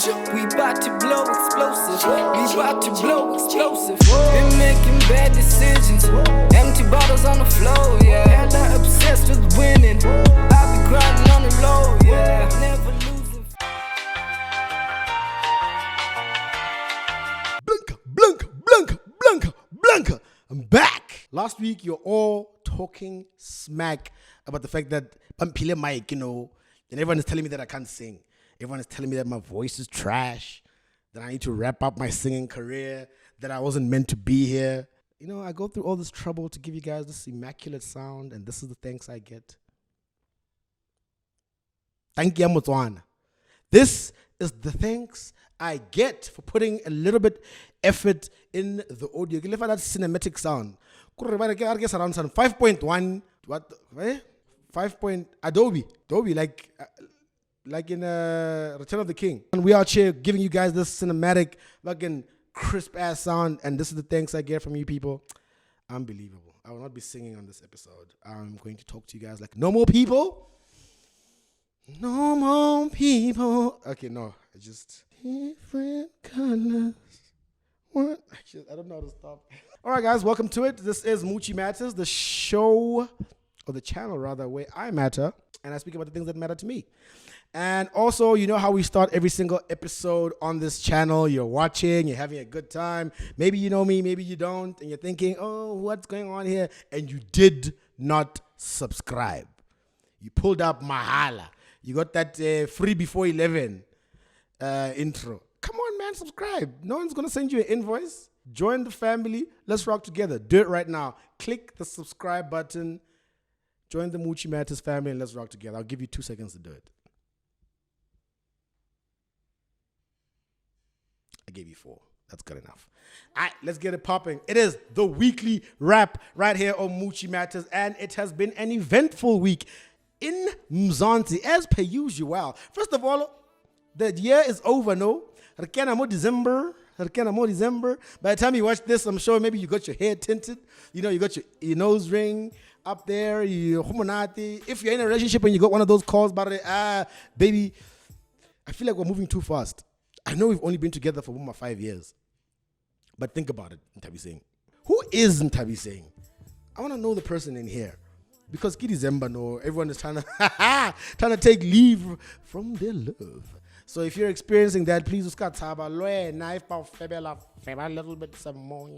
We bout to blow explosive. We bout to blow explosive. Been making bad decisions. Empty bottles on the floor, yeah. Hella obsessed with winning. I be grinding on the low, yeah. Never losing. Blanca. I'm back. Last week, you're all talking smack about the fact that I'm Pile Mike, and everyone is telling me that I can't sing. Everyone is telling me that my voice is trash, that I need to wrap up my singing career, that I wasn't meant to be here. I go through all this trouble to give you guys this immaculate sound, and this is the thanks I get. Thank you, Motswana. This is the thanks I get for putting a little bit effort in the audio. You that cinematic sound. I guess around 5.1. What? 5. Adobe, like in Return of the King. And we out here giving you guys this cinematic, fucking crisp ass sound, and this is the thanks I get from you people. Unbelievable. I will not be singing on this episode. I'm going to talk to you guys like normal people. Normal people. Okay, no, I just different colors. What? I don't know how to stop. All right, guys, welcome to it. This is Muchi Matters, the show, or the channel rather, where I matter and I speak about the things that matter to me. And also, you know how we start every single episode on this channel. You're watching, you're having a good time. Maybe you know me, maybe you don't, and you're thinking, oh, what's going on here? And you did not subscribe. You pulled up Mahala. You got that free before 11 intro. Come on, man, subscribe. No one's going to send you an invoice. Join the family. Let's rock together. Do it right now. Click the subscribe button. Join the Muchi Matters family and let's rock together. I'll give you 2 seconds to do it. I gave you 4. That's good enough. All right, let's get it popping. It is the weekly wrap right here on Muchi Matters, and it has been an eventful week in Mzansi, as per usual. First of all, the year is over, no? December. By the time you watch this, I'm sure maybe you got your hair tinted. You got your nose ring up there. If you're in a relationship and you got one of those calls, baby, I feel like we're moving too fast. I know we've only been together for 5 years. But think about it, Ntabi Singh. Who is Ntabi Singh? I want to know the person in here. Because December, no, everyone is trying to take leave from their love. So if you're experiencing that, please tell a little bit some more.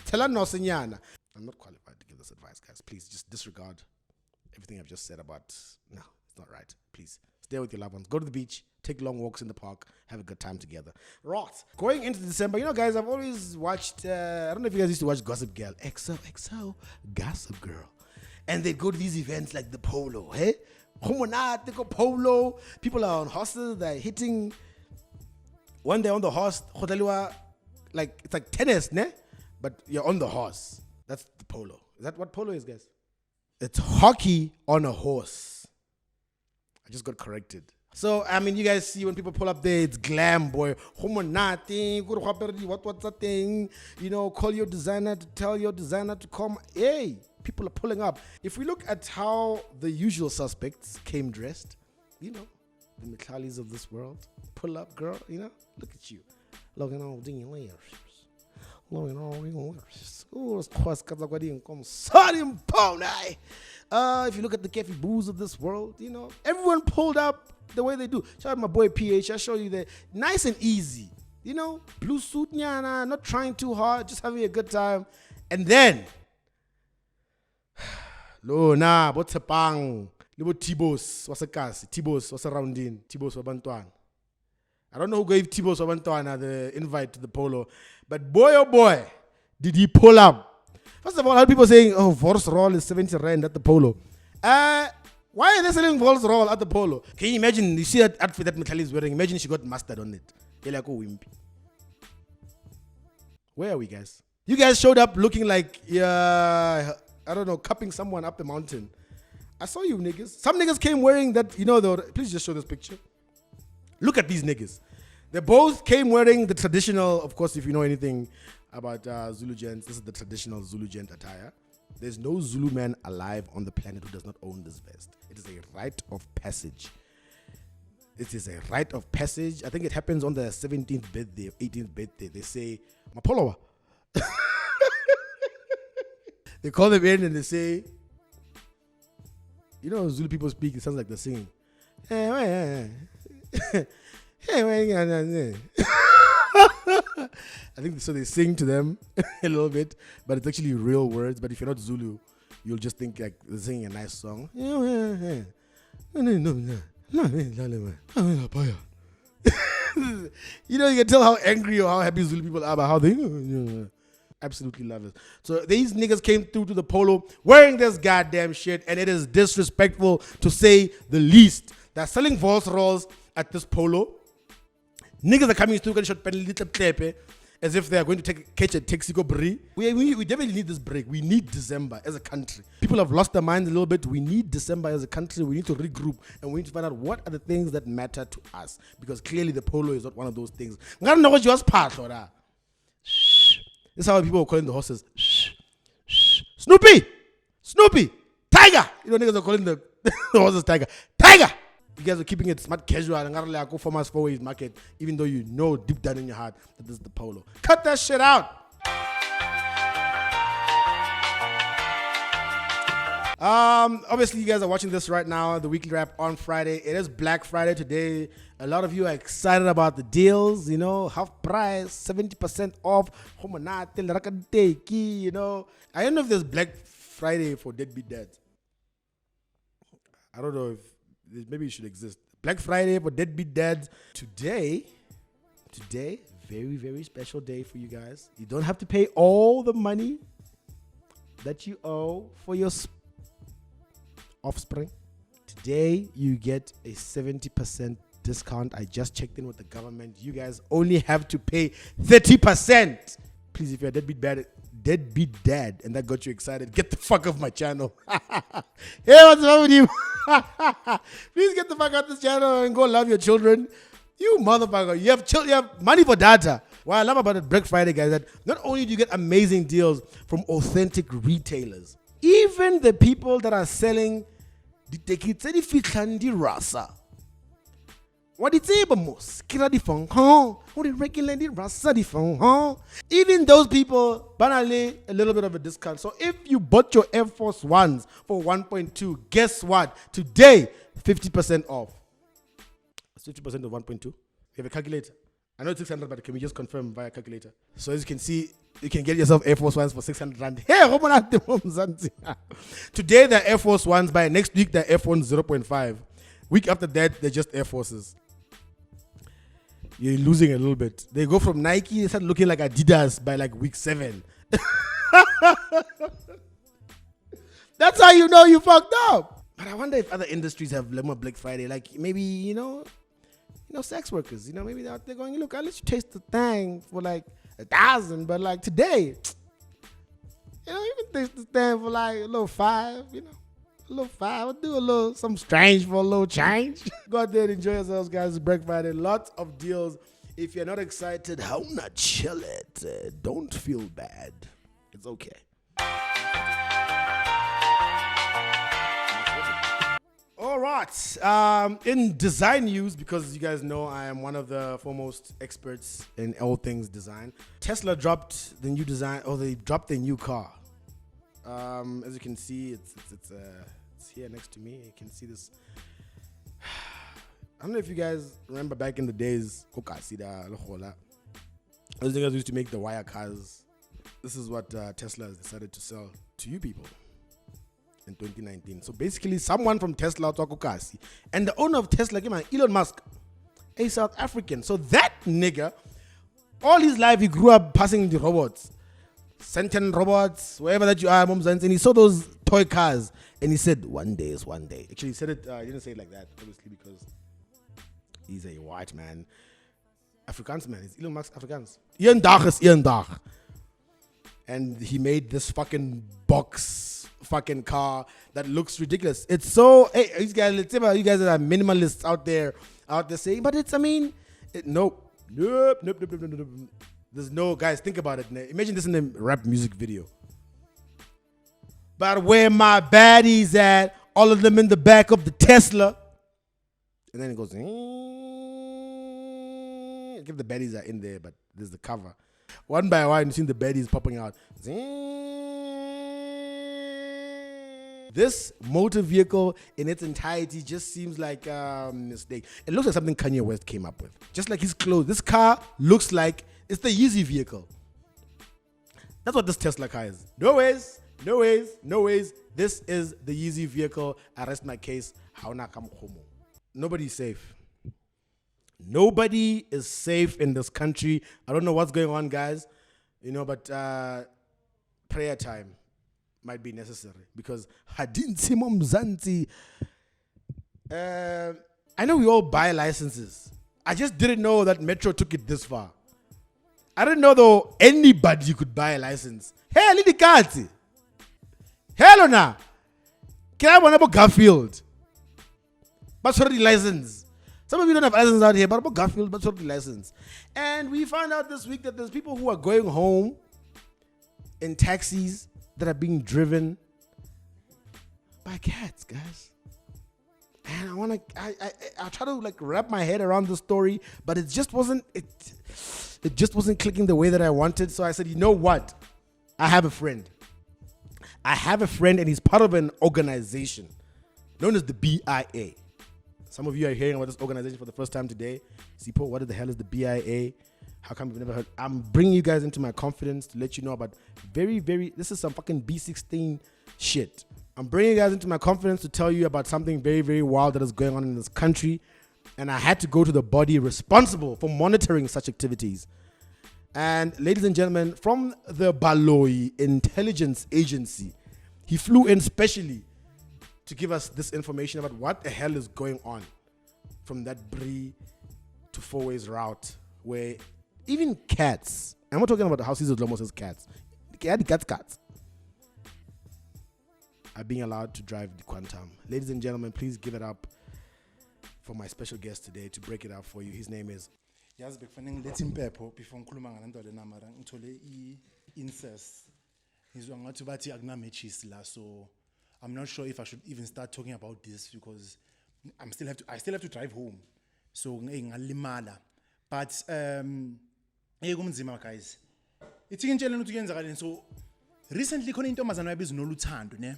Tell her no, senyana. I'm not qualified to give this advice, guys. Please just disregard everything I've just said about. No, it's not right. Please stay with your loved ones. Go to the beach. Take long walks in the park. Have a good time together. Right. Going into December, guys, I've always watched. I don't know if you guys used to watch Gossip Girl. XOXO Gossip Girl. And they go to these events like the Polo, hey? Polo. People are on horses, they're hitting. When they're on the horse, it's like tennis, ne? But you're on the horse. That's the Polo. Is that what Polo is, guys? It's hockey on a horse. I just got corrected. So, you guys see when people pull up there, it's glam, boy. What's that thing? Call your designer to tell your designer to come. Hey, people are pulling up. If we look at how the usual suspects came dressed, the Mithalis of this world, pull up, girl, look at you. Looking all doing your layers. Looking all your layers. If you look at the Kefi Boos of this world, everyone pulled up the way they do. Shout out my boy PH. I show you that nice and easy. Blue suit, nyana, not trying too hard, just having a good time. And then, botapang, libo Tibos, wasakasi, Tibos, wasaroundin, Tibos wabantuan. I don't know who gave Tibos wabantuan the invite to the Polo, but boy oh boy, did he pull up. First of all, I heard people saying, oh, Vor's roll is 70 rand at the Polo. Why are they selling Vol's roll at the Polo? Can you imagine? You see that outfit that Mitali is wearing? Imagine she got mustard on it. You're like, oh, wimpy. Where are we, guys? You guys showed up looking like, I don't know, cupping someone up the mountain. I saw you niggas. Some niggas came wearing that, please just show this picture. Look at these niggas. They both came wearing the traditional, of course, if you know anything about Zulu gents, this is the traditional Zulu gent attire. There's no Zulu man alive on the planet who does not own this vest. It is a rite of passage. it is a rite of passage. I think it happens on the 17th birthday, 18th birthday. They say, Polo. They call them in and they say, you know, Zulu people speak, it sounds like they're singing. I think so. They sing to them a little bit, but it's actually real words. But if you're not Zulu, you'll just think like they're singing a nice song. You know, you can tell how angry or how happy Zulu people are about how they absolutely love it. So these niggas came through to the Polo wearing this goddamn shit, and it is disrespectful to say the least. They're selling false rolls at this Polo. Niggas are coming through and shot little klepe as if they are going to catch a taxi go Bree. We definitely need this break. We need December as a country. People have lost their minds a little bit. We need December as a country. We need to regroup and we need to find out what are the things that matter to us, because clearly the Polo is not one of those things. This is how people are calling the horses. Snoopy! Tiger! You know, niggas are calling the horses Tiger. Tiger! You guys are keeping it smart casual and I go for my 4 ways market, even though you know deep down in your heart that this is the Polo. Cut that shit out! Obviously you guys are watching this right now, the weekly wrap on Friday. It is Black Friday today. A lot of you are excited about the deals, you know, half price, 70% off, you know. I don't know if there's Black Friday for deadbeat dads. I don't know if maybe it should exist. Black Friday for deadbeat dads. Today, very, very special day for you guys. You don't have to pay all the money that you owe for your offspring. Today, you get a 70% discount. I just checked in with the government. You guys only have to pay 30%. Please, if you're a deadbeat dad and that got you excited, get the fuck off my channel. Hey, what's wrong with you? Please get the fuck out of this channel and go love your children. You motherfucker, you have money for data. What I love about the Black Friday, guys, that not only do you get amazing deals from authentic retailers, even the people that are selling the tekitse di fitlang di rasa. What did say mos? Kira di fong huh? What did regular di rasa di fong huh? Even those people banally a little bit of a discount. So if you bought your Air Force Ones for 1.2, guess what? Today 50% off. 50% of 1.2. You have a calculator. I know it's 600, but can we just confirm via calculator? So as you can see, you can get yourself Air Force Ones for 600 rand. Hey, today they're Air Force Ones. By next week they're Air Force 0.5. Week after that they're just Air Forces. You're losing a little bit. They go from Nike, they start looking like Adidas by like week 7. That's how you know you fucked up. But I wonder if other industries have more Black Friday. Like maybe, you know, sex workers. You know, maybe they're out there going, look, I'll let you taste the thing for like 1,000. But like today, you know, you can taste the thing for like a little 5, you know. A little 5. I'll do a little something strange for a little change. Go out there and enjoy yourselves, guys. It's Black Friday. Lots of deals. If you're not excited, how not chill it. Don't feel bad. It's okay. All right. In design news, because you guys know I am one of the foremost experts in all things design, Tesla dropped the new design, or they dropped their new car. As you can see, it's here next to me. You can see this. I don't know if you guys remember back in the days, those guys used to make the wire cars. This is what Tesla has decided to sell to you people in 2019. So basically, someone from Tesla, and the owner of Tesla, Elon Musk, a South African. So that nigga, all his life, he grew up passing the robots. Sentient robots, wherever that you are, and he saw those toy cars and he said, one day is one day. Actually, he said it, he didn't say it like that, obviously, because he's a white man. Afrikaans man, he's Elon Musk Afrikaans. Ian Dag is Ian Dag. And he made this fucking box fucking car that looks ridiculous. It's so, hey, you guys are minimalists out there saying, but it's, nope. There's no, guys, think about it. Imagine this in a rap music video. But where my baddies at, all of them in the back of the Tesla. And then it goes, if the baddies are in there, but there's the cover. One by one, you've seen the baddies popping out. This motor vehicle in its entirety just seems like a mistake. It looks like something Kanye West came up with. Just like his clothes. This car looks like it's the Yeezy vehicle. That's what this Tesla car is. No ways. This is the Yeezy vehicle. I rest my case. Nobody's safe. Nobody is safe in this country. I don't know what's going on, guys. But prayer time might be necessary because Hadin Simom Zanti. I know we all buy licenses. I just didn't know that Metro took it this far. I didn't know though anybody could buy a license. Hey, Lady Kati. Hello na. Can I want about Garfield? But sorry, license. Some of you don't have license out here, but about Garfield, but sorry, license. And we found out this week that there's people who are going home in taxis that are being driven by cats, guys. And I try to like wrap my head around the story, but it just wasn't clicking the way that I wanted. So I said, you know what? I have a friend, and he's part of an organization known as the BIA. Some of you are hearing about this organization for the first time today. Sipo, what the hell is the BIA? How come you've never heard? I'm bringing you guys into my confidence to let you know about this is some fucking B16 shit. I'm bringing you guys into my confidence to tell you about something very, very wild that is going on in this country. And I had to go to the body responsible for monitoring such activities. And ladies and gentlemen, from the Baloi Intelligence Agency, he flew in specially to give us this information about what the hell is going on from that Bree to Four Ways route, where even cats, I'm not talking about the house, Lomo says cats, cats are being allowed to drive the Quantum. Ladies and gentlemen, please give it up for my special guest today to break it up for you. His name is before incest. So I'm not sure if I should even start talking about this because I still have to drive home. So but guys. So recently khona intombazana yabiza uNoluthando ne.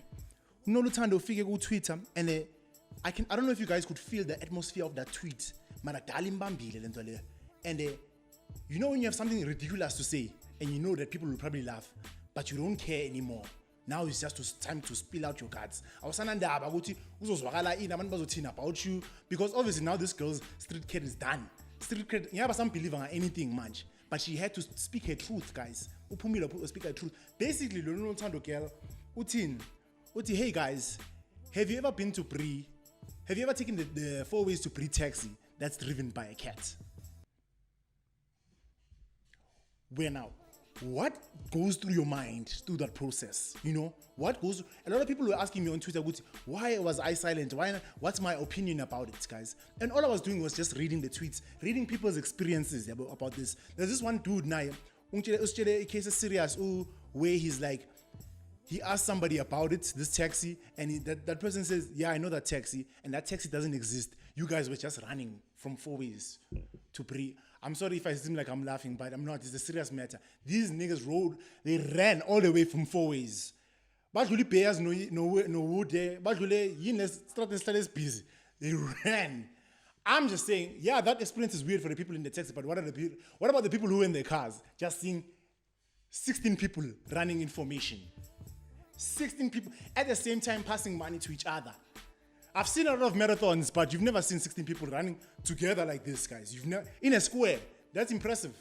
uNoluthando ufike ku Twitter and I don't know if you guys could feel the atmosphere of that tweet. Mara dala imbambile lento le. And you know when you have something ridiculous to say and you know that people will probably laugh but you don't care anymore. Now it's just time to spill out your guts. Awusanandaba ukuthi uzozwakala ini abantu bazothina about you because obviously now this girl's street cred is done. Street cred, yeah, some believe in anything much, but she had to speak her truth, guys. Uphumile speak her truth. Basically, lo Nothando girl uthi, hey guys, have you ever been to Bree? Have you ever taken the 4 ways to Bree taxi that's driven by a cat? Where now? What goes through your mind through that process? A lot of people were asking me on Twitter, why was I silent? What's my opinion about it, guys? And all I was doing was just reading the tweets, reading people's experiences about this. There's this one dude now, case is serious, where he's like, he asked somebody about it, this taxi, and that person says, yeah, I know that taxi, and that taxi doesn't exist. You guys were just running from 4 ways to Bree. I'm sorry if I seem like I'm laughing, but I'm not. It's a serious matter. These niggas they ran all the way from 4 ways. Badluli payers no wood there. Badluli is busy. They ran. I'm just saying, yeah, that experience is weird for the people in the taxi, but what about the people who were in their cars? Just seeing 16 people running information. 16 people at the same time passing money to each other. I've seen a lot of marathons, but you've never seen 16 people running together like this, guys. You've never in a square. That's impressive.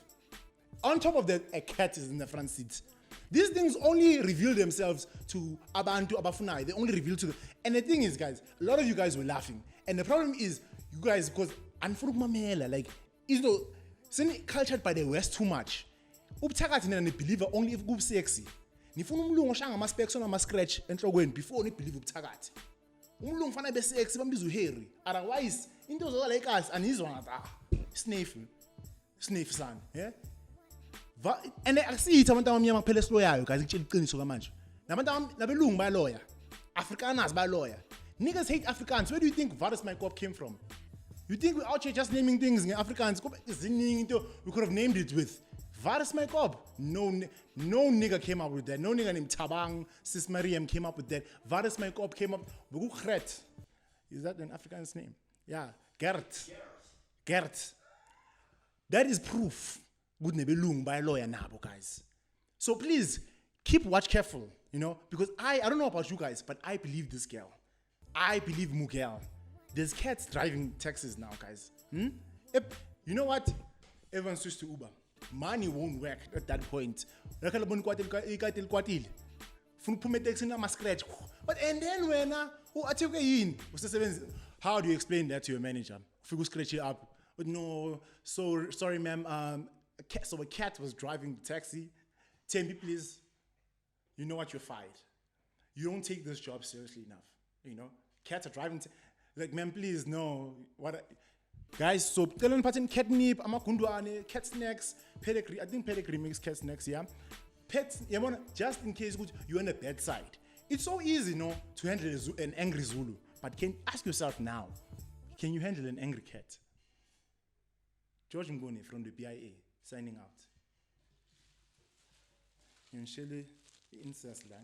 On top of that, a cat is in the front seat. These things only reveal themselves to Abantu Abafunai. They only reveal to them. And the thing is, guys, a lot of you guys were laughing. And the problem is, you guys, because like, cultured by the West too much. Ubthakathi nina believer only if good sexy. Nifuna umlungu oshanga ama specs on ama scratch enhlokweni before ni believe ubthakathi. Umlungu fana be sexy bambiza uHarry. Otherwise, into zokala ikazi anizwa ngathi sniff son, yeah? And akusithi abantu abamnyama kuphela esiloyayo guys ngitshela iqiniso kamanje. Nabantu nabelungu bayaloya. Afrikaners bayaloya. Niggas hate Africans. Where do you think Varus Mykop came from? You think we're out here just naming things in Afrikaans? We could have named it with Varis my cop. No nigga came up with that. No nigga named Tabang, Sis Mariam came up with that. Varis my cop came up. Is that an Afrikaans name? Yeah, Gert. That is proof. Good nebelung by lawyer nabo, guys. So please keep watch careful, because I don't know about you guys, but I believe this girl. I believe Mugel. There's cats driving taxis now, guys. You know what? Everyone switched to Uber. Money won't work at that point. But and then when how do you explain that to your manager? If you scratch it up, but no, so sorry, ma'am. So a cat was driving the taxi. Tell me, please. You know what? You're fired. You don't take this job seriously enough. Cats are driving. Like, ma'am, please, no. Guys, so tell them pattern catnip, amakunduane, cat snacks, pedigree. I think pedigree makes cat snacks, yeah. Pets, just in case you're on the bad side. It's so easy, to handle an angry Zulu. But ask yourself now, can you handle an angry cat? George Ngone from the BIA signing out. Incest la,